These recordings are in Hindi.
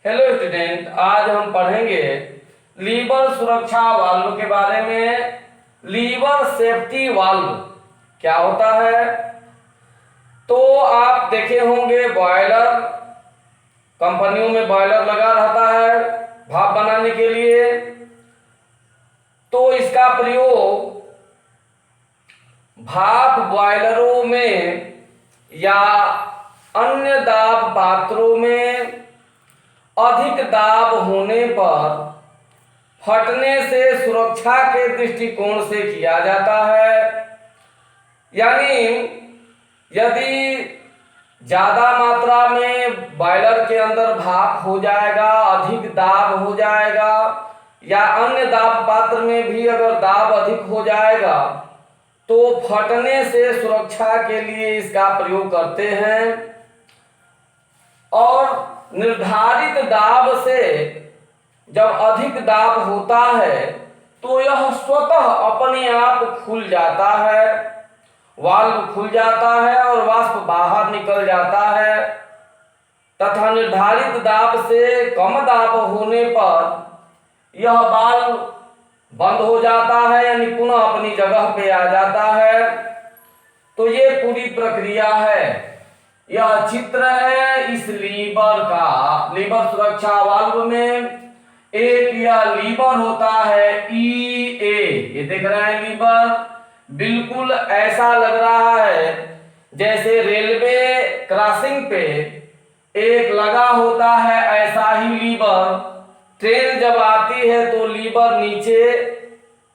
हेलो स्टूडेंट, आज हम पढ़ेंगे लीवर सुरक्षा वाल्व के बारे में। लीवर सेफ्टी वाल्व क्या होता है? तो आप देखे होंगे बॉयलर, कंपनियों में बॉयलर लगा रहता है भाप बनाने के लिए। तो इसका प्रयोग भाप बॉयलरों में या अन्य दाब पात्रों में अधिक दाब होने पर फटने से सुरक्षा के दृष्टिकोण से किया जाता है। यानी यदि ज़्यादा मात्रा में बॉयलर के अंदर भाप हो जाएगा, अधिक दाब हो जाएगा, या अन्य दाब पात्र में भी अगर दाब अधिक हो जाएगा तो फटने से सुरक्षा के लिए इसका प्रयोग करते हैं। और निर्धारित दाब से जब अधिक दाब होता है तो यह स्वतः अपने आप खुल जाता है, वाल्व खुल जाता है और वाष्प बाहर निकल जाता है। तथा निर्धारित दाब से कम दाब होने पर यह वाल्व बंद हो जाता है, यानी पुनः अपनी जगह पे आ जाता है। तो ये पूरी प्रक्रिया है। यह चित्र है इस लीवर का। लीवर सुरक्षा वाल्व में एक यह लीवर होता है EA, ये देख रहे हैं लीवर, बिल्कुल ऐसा लग रहा है जैसे रेलवे क्रॉसिंग पे एक लगा होता है ऐसा ही लीवर। ट्रेन जब आती है तो लीवर नीचे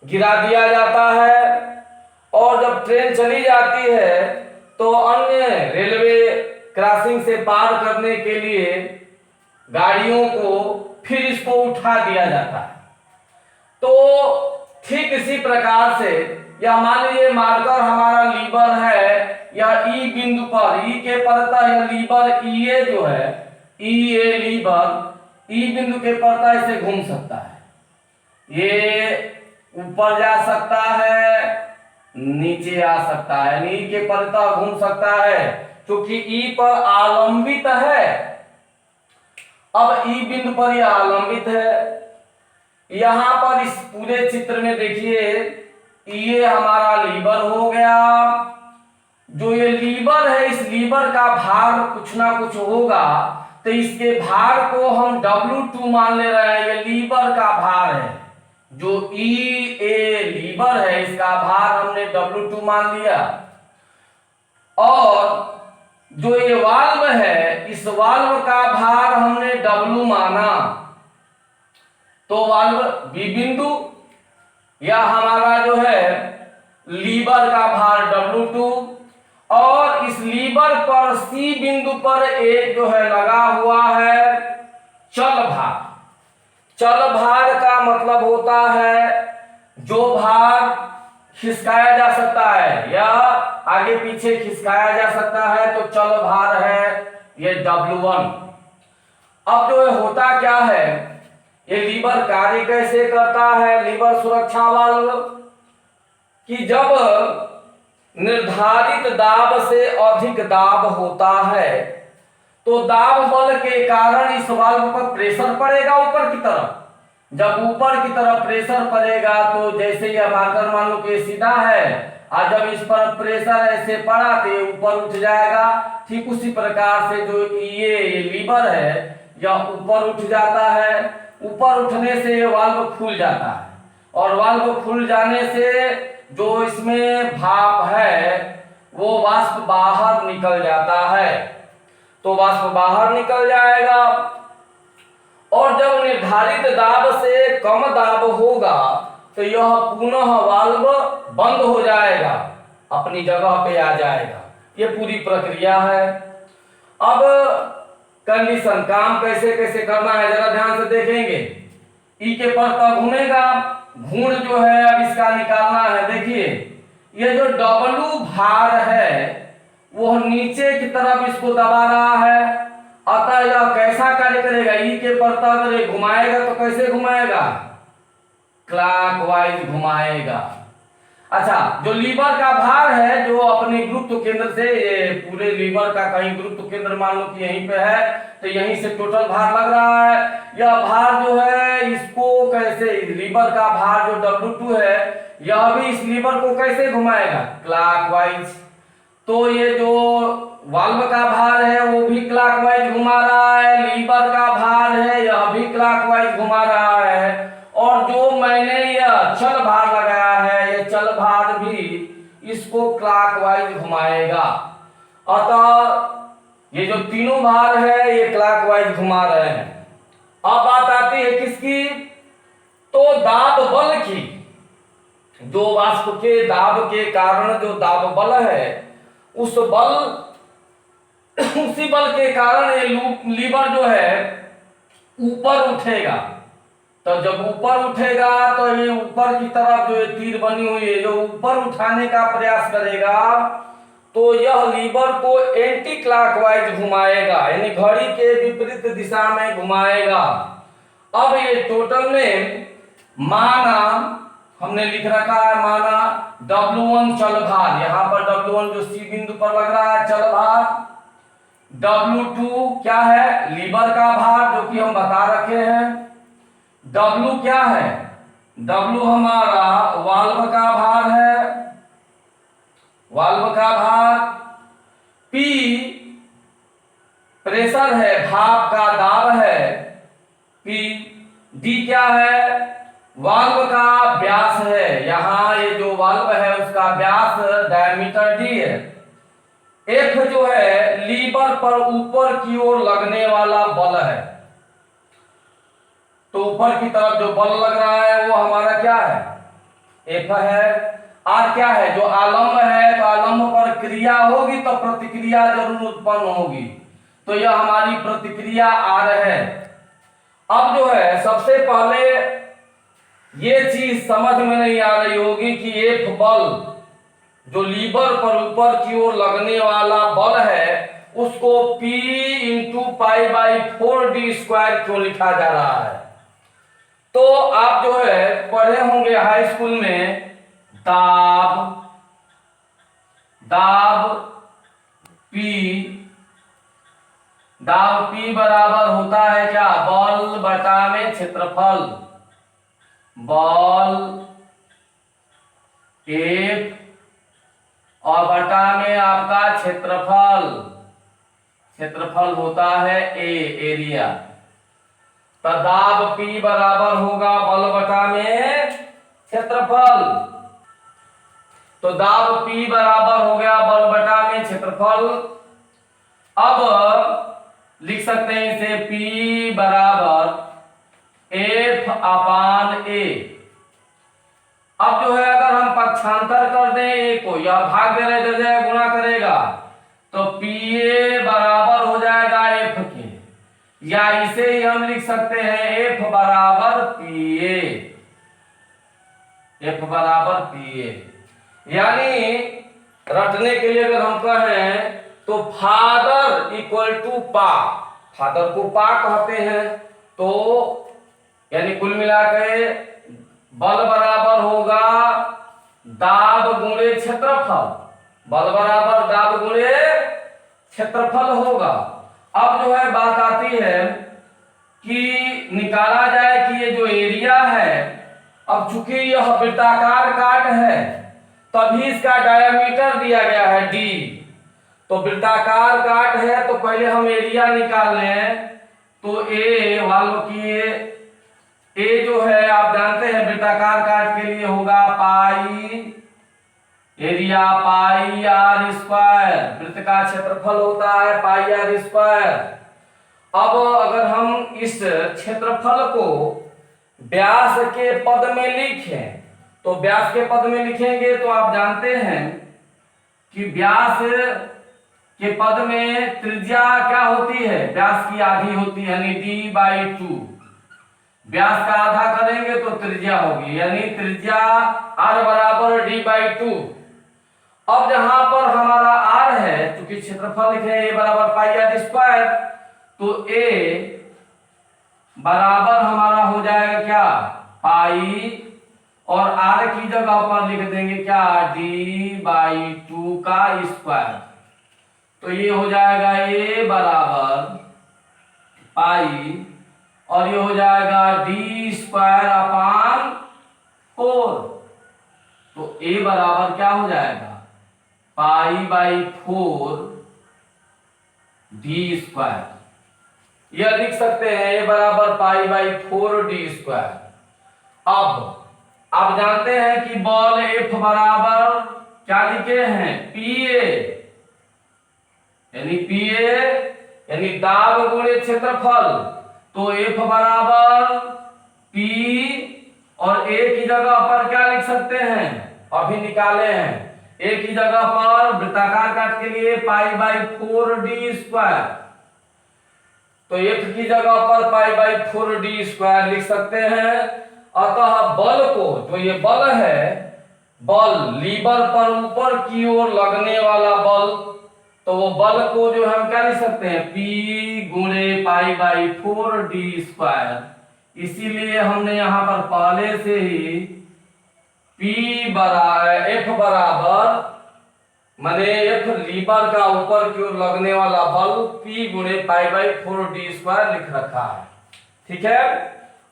गिरा दिया जाता है, और जब ट्रेन चली जाती है तो अन्य रेलवे क्रॉसिंग से पार करने के लिए गाड़ियों को फिर इसको उठा दिया जाता है। तो ठीक इसी प्रकार से यह मान लीजिए मार्कर हमारा लीवर है, यह ई बिंदु पर, ई के परतः यह लीवर EA जो है, EA लीवर ई बिंदु के परतः इसे घूम सकता है। ये ऊपर जा सकता है, नीचे आ सकता है, नी के परतः घूम सकता है क्योंकि ई पर आलंबित है। अब ई बिंदु पर यह आलंबित है। यहां पर इस पूरे चित्र में देखिए ये हमारा लीवर हो गया। जो ये लीवर है, इस लीवर का भार कुछ ना कुछ होगा, तो इसके भार को हम W2 मान ले रहे हैं। ये लीवर का भार है। जो EA लीवर है इसका भार हमने W2 मान लिया। और जो ये वाल्व है, इस वाल्व का भार हमने W माना। तो वाल्व B बिंदु या हमारा जो है लीवर का भार W2, और इस लीवर पर C बिंदु पर एक जो है लगा हुआ है चल भार। चल भार का मतलब होता है जो भार खिसकाया जा सकता है या आगे पीछे खिसकाया जा सकता है, तो चल भार है ये W1। अब जो होता क्या है, ये लीवर कार्य कैसे करता है लीवर सुरक्षा वाल्व, कि जब निर्धारित दाब से अधिक दाब होता है तो दाब बल के कारण इस वाल्व पर प्रेशर पड़ेगा ऊपर की तरफ। जब ऊपर की तरफ प्रेशर पड़ेगा तो जैसे यह मार्कर मान लो कि सीधा है, और जब इस पर प्रेशर ऐसे पड़ा तो ये ऊपर उठ जाएगा। ठीक उसी प्रकार से जो ये लीवर है यह ऊपर उठ जाता है। ऊपर उठने से ये वाल्व खुल जाता है, और वाल्व खुल जाने से जो इसमें भाप है वो वाष्प बाहर निकल जाता है। तो वाष्प बाहर निकल जाएगा, और जब निर्धारित दाब से कम दाब होगा तो यह पुनः वाल्व बंद हो जाएगा, अपनी जगह पे आ जाएगा। ये पूरी प्रक्रिया है। अब कंडीशन काम कैसे कैसे करना है जरा ध्यान से देखेंगे। ई के परतः घूमेगा, घूर्ण जो है अब इसका निकालना है। देखिए ये जो W भार है वो नीचे की तरफ इसको दबा रहा है, अतः यह कैसा कार्य करेगा, ई के परतः अगर घुमाएगा तो कैसे घुमाएगा, क्लॉकवाइज घुमाएगा। अच्छा, जो लीवर का भार है, जो अपने गुरुत्व केंद्र से, ये पूरे लीवर का कहीं गुरुत्व केंद्र मान लो कि यहीं पे है, तो यहीं से टोटल भार लग रहा है। यह भार जो है इसको कैसे, लीवर का भार जो W2 है, यह भी इस लीवर को कैसे घुमाएगा, क्लॉकवाइज। तो ये जो वाल्व का भार है वो भी क्लॉकवाइज घुमा रहा है, लीवर का भार है यह भी क्लॉकवाइज घुमा रहा है, और जो मैंने यह चल भार लगाया है, यह चल भार भी इसको क्लॉकवाइज घुमाएगा। अतः ये जो तीनों भार है ये क्लॉकवाइज घुमा रहे हैं। अब बात आती है किसकी, तो दाब बल की। जो वाष्प के दाब के कारण जो दाब बल है, उस बल उसी बल के कारण ये लीवर जो है ऊपर उठेगा। तो जब ऊपर उठेगा तो ये ऊपर की तरफ जो ये तीर बनी हुई है, जो ऊपर उठाने का प्रयास करेगा, तो यह लीवर को एंटी क्लॉकवाइज घुमाएगा, यानी घड़ी के विपरीत दिशा में घुमाएगा। अब ये टोटल में माना हमने लिख रखा है, माना W1 चल भार, यहां पर W1 जो C बिंदु पर लग रहा है चल भार, W2 क्या है, लीवर का भार जो कि हम बता रखे हैं, W क्या है, W हमारा वाल्व का भार है, वाल्व का भार, P प्रेशर है, भाप का दाब है P, D क्या है, वाल्व का व्यास है, यहां ये जो वाल्व है उसका व्यास डायमीटर D है, F जो है लीवर पर ऊपर की ओर लगने वाला बल है, तो ऊपर की तरफ जो बल लग रहा है वो हमारा क्या है, F है। R क्या है, जो आलंब है, तो आलंब पर क्रिया होगी तो प्रतिक्रिया जरूर उत्पन्न होगी, तो यह हमारी प्रतिक्रिया R है। अब जो है सबसे पहले ये चीज समझ में नहीं आ रही होगी कि F बल जो लीवर पर ऊपर की ओर लगने वाला बल है उसको P into pi by 4d² क्यों लिखा जा रहा है। तो आप जो है पढ़े होंगे हाई स्कूल में, दाब P, दाब P बराबर होता है क्या, बल बटा में क्षेत्रफल, बल F और बटा में आपका क्षेत्रफल, क्षेत्रफल होता है A, एरिया। तो दाब P बराबर होगा बल बटा में क्षेत्रफल, तो दाब P बराबर हो गया बल बटा में क्षेत्रफल। अब लिख सकते हैं इसे P बराबर F अपान A। अब जो है अगर हम पक्षांतर कर दें A को, यह भाग दे रहे जाए गुणा करेगा, तो PA बराबर हो जाएगा F के, या इसे ही हम लिख सकते हैं F बराबर PA, F बराबर PA। यानी रटने के लिए अगर हम कहें तो फादर इक्वल टू पा, फादर को पा कहते हैं, तो यानी कुल मिलाकर बल बराबर होगा दाब गुणे क्षेत्रफल, बल बराबर दाब गुणे क्षेत्रफल होगा। अब जो है बात आती है कि निकाला जाए कि ये जो एरिया है, अब चूंकि यह वृत्ताकार काट है तभी इसका डायमीटर दिया गया है D, तो वृत्ताकार काट है तो पहले हम एरिया निकाल लें, तो A वाल्व की A जो है आप जानते हैं वृत्ताकार काट के लिए होगा पाई एरिया पाई R², वृत्त का क्षेत्रफल होता है पाई R²। अब अगर हम इस क्षेत्रफल को व्यास के पद में लिखें, तो व्यास के पद में लिखेंगे तो आप जानते हैं कि व्यास के पद में त्रिज्या क्या होती है, व्यास की आधी होती है, यानी D/2, व्यास का आधा करेंगे तो त्रिज्या होगी, यानी त्रिज्या R बराबर D/2। अब जहां पर हमारा R है, चूंकि क्षेत्रफल लिखे A बराबर पाई R², तो A बराबर हमारा हो जाएगा क्या, पाई और आर की जगह पर लिख देंगे क्या, d/2 का स्क्वायर। तो ये हो जाएगा a बराबर पाई और ये हो जाएगा d²/4। तो a बराबर क्या हो जाएगा, π/4 d²। यह लिख सकते हैं a बराबर π/4 d²। अब आप जानते हैं कि बॉल F बराबर क्या लिखे हैं, Pa, यानी दाब गुणे क्षेत्रफल। तो F बराबर P और A की जगह पर क्या लिख सकते हैं, अभी निकाले हैं, A की जगह पर वृत्ताकार काट के लिए π/4 d²। तो F की जगह पर π/4 d² लिख सकते हैं। अतः बल को, जो ये बल है, बल लीवर पर ऊपर की ओर लगने वाला बल, तो वो बल को जो हम क्या लिख सकते हैं, P गुणे π/4 d²। इसीलिए हमने यहां पर पहले से ही F बराबर माने F लीवर का ऊपर की ओर लगने वाला बल P गुणे π/4 d² लिख रखा है। ठीक है,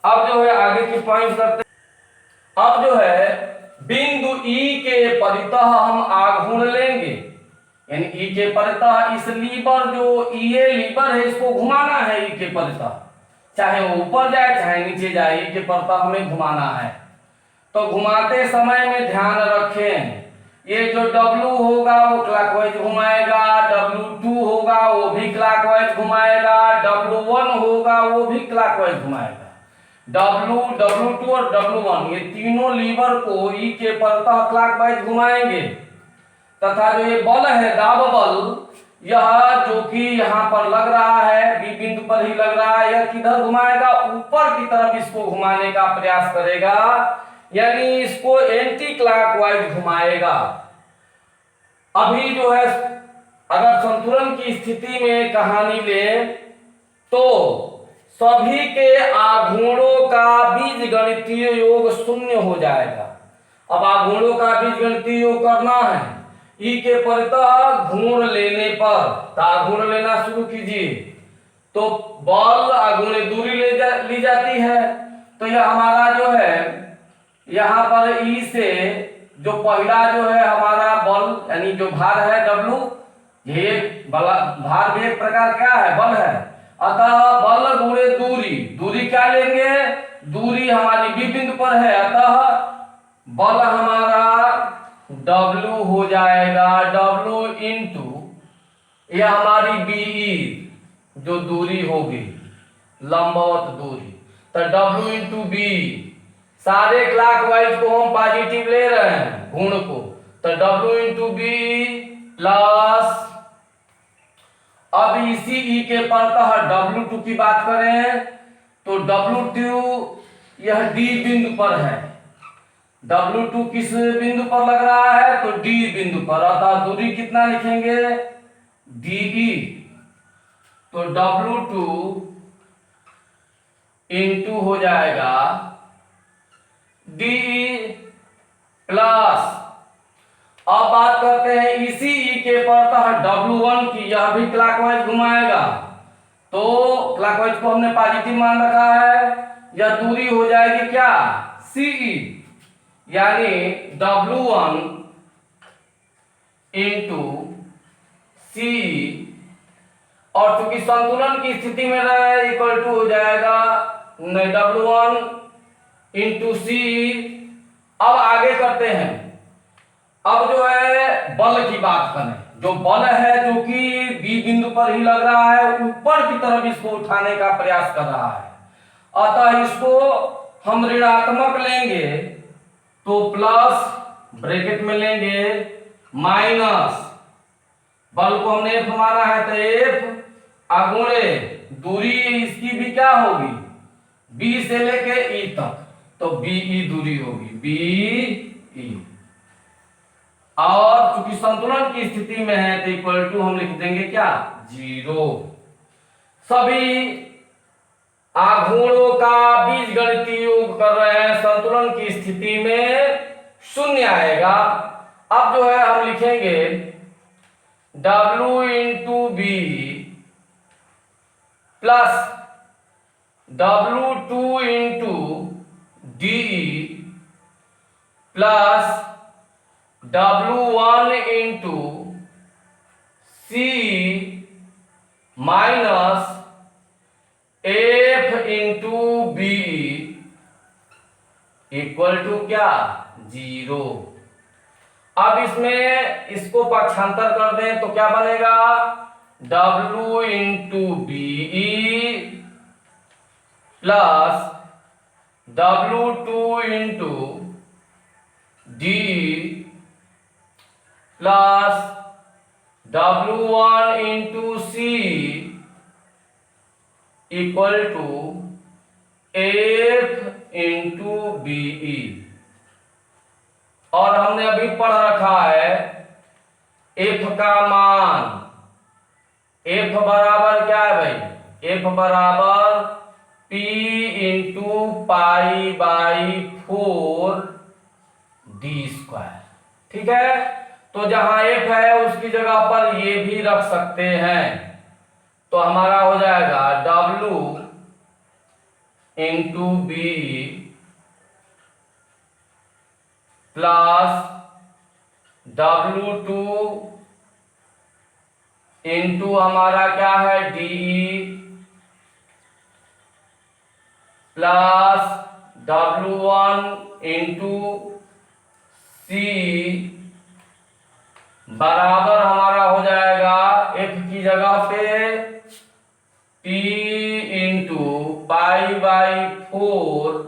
अब जो है आगे की पॉइंट करते हैं। अब जो है बिंदु E के परितः हम आघूर्ण लेंगे, यानी E के परितः इस लीवर, जो ये लीवर है, इसको घुमाना है E के परितः, चाहे वो ऊपर जाए चाहे नीचे जाए, E के परितः हमें घुमाना है। तो घुमाते समय में ध्यान रखें, ये जो W होगा वो क्लॉकवाइज घुमाएगा, W2 होगा वो भी क्लॉकवाइज घुमाएगा, W1 होगा वो भी क्लॉकवाइज घुमाएगा। W2 और W1 ये तीनों लीवर को E के परितः क्लॉकवाइज घुमाएंगे। तथा जो ये बल है, दाब बल, यह जो कि यहाँ पर लग रहा है, B बिंदु पर ही लग रहा है, यह किधर घुमाएगा, ऊपर की तरफ इसको घुमाने का प्रयास करेगा, यानी इसको एंटी क्लॉकवाइज घुमाएगा। अभी जो है अगर संतुलन की स्थिति में कहानी ले तो सभी के आघूर्णों का बीजगणितीय योग शून्य हो जाएगा। अब आघूर्णों का बीजगणितीय योग करना है, ई के परितः घूर्ण लेने पर, तो आघूर्ण लेना शुरू कीजिए। तो बल आघूर्ण दूरी ली जाती है। तो यह हमारा जो है यहाँ पर ई से जो पहला जो है हमारा बल, यानी जो भार है W, ये भार भी एक प्रकार क्या है, बल है। अतः बल गुणे दूरी, दूरी क्या लेंगे, दूरी हमारी B बिंदु पर है, अतः बल हमारा W हो जाएगा, W इंटू यह हमारी BE जो दूरी होगी, लंबवत दूरी, तो W इंटू B। सारे क्लॉकवाइज को हम पॉजिटिव ले रहे हैं घूर्ण को, तो W इंटू B प्लस, अब इसी E के परितः W2 की बात करें तो W2 यह D बिंदु पर है, W2 किस बिंदु पर लग रहा है, तो D बिंदु पर, अतः दूरी कितना लिखेंगे, DE। तो W2 इंटू हो जाएगा DE प्लस, अब बात करते हैं इसी E के परितः W1 की, यह भी क्लॉकवाइज घुमाएगा, तो क्लॉकवाइज को हमने पॉजिटिव मान रखा है, यह दूरी हो जाएगी क्या, CE, यानी W1 इंटू CE, और चूंकि संतुलन की स्थिति में रहे इक्वल टू हो जाएगा W1 इंटू CE। अब आगे करते हैं, अब जो है बल की बात करें, जो बल है जो कि B बिंदु पर ही लग रहा है, ऊपर की तरफ इसको उठाने का प्रयास कर रहा है, अतः इसको हम ऋणात्मक लेंगे, तो प्लस ब्रैकेट में लेंगे माइनस, बल को हमने F माना है, तो F अगुणे दूरी इसकी भी क्या होगी, B से लेके E तक, तो BE दूरी होगी, BE। और चूंकि संतुलन की स्थिति में है तो इक्वल टू हम लिख देंगे क्या, 0। सभी आघूर्णों का बीजगणितीय योग कर रहे हैं संतुलन की स्थिति स्थिति में शून्य आएगा। अब जो है हम लिखेंगे W into B plus W2 into D plus W1 into C minus F into B equal to क्या 0। अब इसमें इसको पक्षांतर कर दें तो क्या बनेगा W into B plus W2 into D plus W1 into C equal to F into B. और हमने अभी पढ़ रखा है F का मान, F बराबर क्या है भाई, F बराबर P into pi by 4 D square. ठीक है, तो जहां F है उसकी जगह पर ये भी रख सकते हैं, तो हमारा हो जाएगा W into B plus W2 into हमारा क्या है डी प्लस W1 इंटू सी बराबर हमारा हो जाएगा F की जगह पे P into pi by 4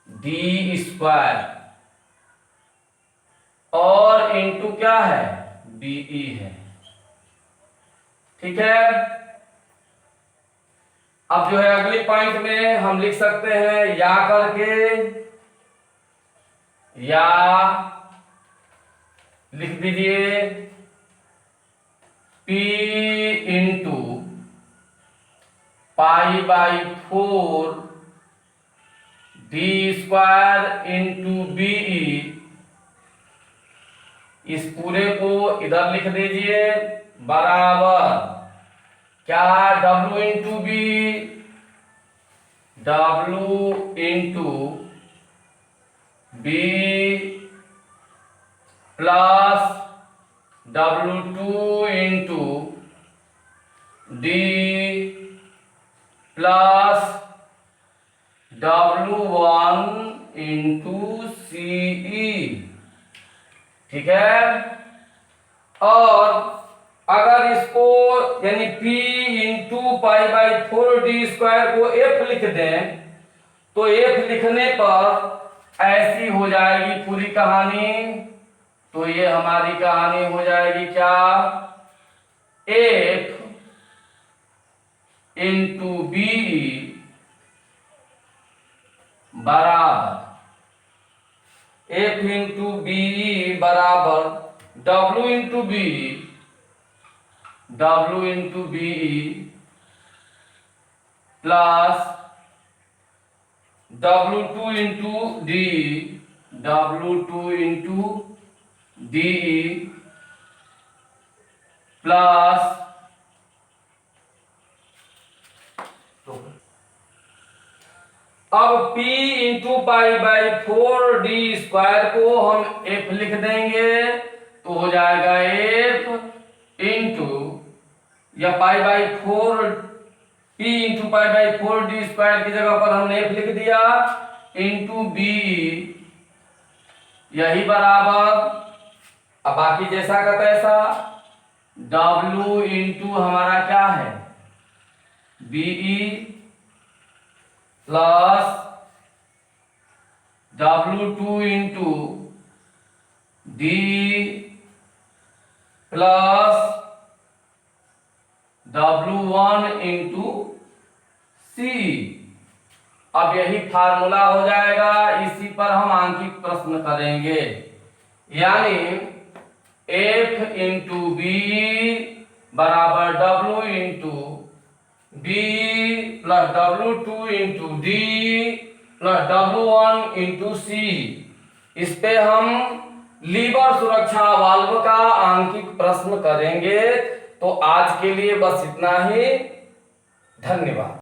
D square और इंटू क्या है बीई है। ठीक है, अब जो है अगली पॉइंट में हम लिख सकते हैं या करके, या लिख दीजिए P into pi by 4 D square into B. इस पूरे को इधर लिख दीजिए बराबर क्या W into B, W into B plus W2 into D plus W1 into C. ठीक है, और अगर इसको यानी P into pi by 4 D square को F लिख दें तो F लिखने पर ऐसी हो जाएगी पूरी कहानी। तो ये हमारी कहानी हो जाएगी क्या, F इंटू बी बराबर F इंटू बी बराबर W into B, W into B plus W2 into D, W2 into D plus अब P into pi by 4 D square को हम F लिख देंगे तो हो जाएगा F इंटू या पाई by 4 P into pi by 4 D square की जगह पर हमने F लिख दिया इंटू बी, यही बराबर अब बाकी जैसा का तैसा W इंटू हमारा क्या है B plus W2 into D plus W1 into C. अब यही फार्मूला हो जाएगा, इसी पर हम आंकिक प्रश्न करेंगे, यानी F इंटू बी बराबर W into B plus W2 into D plus W1 into C. इस पे हम लीवर सुरक्षा वाल्व का आंकिक प्रश्न करेंगे। तो आज के लिए बस इतना ही। धन्यवाद।